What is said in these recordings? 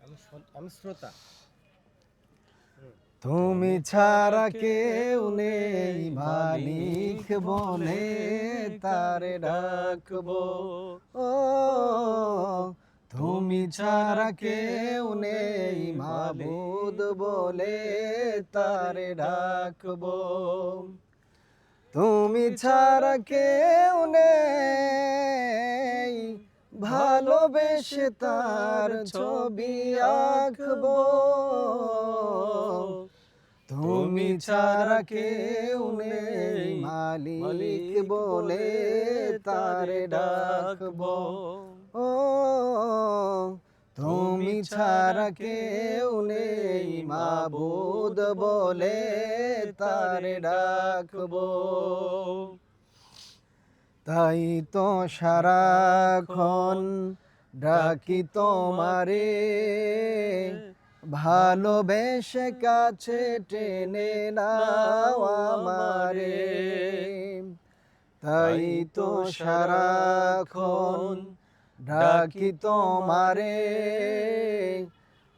আমি শ্রোতা। তুমি ছাড়া কেউ নেই মালিক বলে তারে ডাকবো। ও তুমি ছাড়া কেউ নেই মাবুদ বলে তারে ডাকবো। তুমি ছাড়া কেউ নেই ভালোবেসে তার ছবি আঁকবো। তুমি ছাড়া কেউ নেই মালিক বলে তারে ডাকবো। ও তুমি ছাড়া কেউ নেই মাবুদ বলে তারে ডাকবো। তাই তো সারাক্ষণ ডাকি তোমারে, ভালোবেসে কাছে টেনে নাও আমারে। তাই তো সারাক্ষণ ডাকি তোমারে,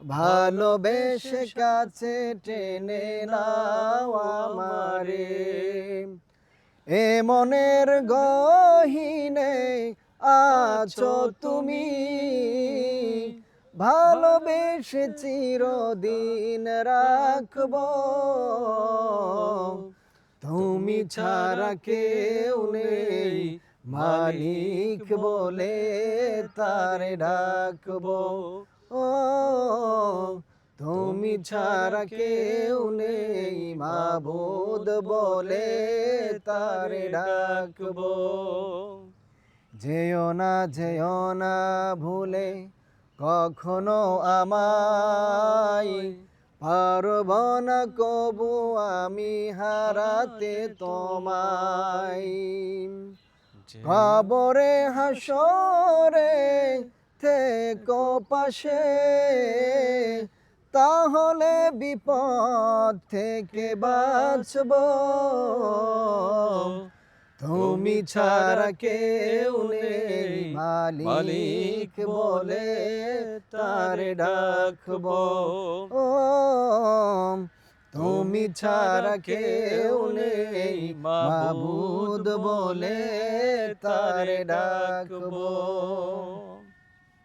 ভালোবেসে কাছে টেনে নাও আমারে। এ মনের গহীনে আছো তুমি, ভালোবেসে চিরদিন রাখবো। তুমি ছাড়া কেউ নেই মালিক বলে তারে ডাকবো। ও তুমি ছাড়া কেউ নেই মাবুদ বলে তারে ডাকবো। যেও না ভুলে কখনো আমায়, পারব না কবু আমি হারাতে তোমায়। কবরে হাসরে থেকো পাশে, তাহলে বিপদ থেকে বাঁচবো। তুমি ছাড়া কেউ নেই মালিক বলে তারে ডাকবো। ও তুমি ছাড়া কেউ নেই মাবুদ বলে তারে ডাকবো।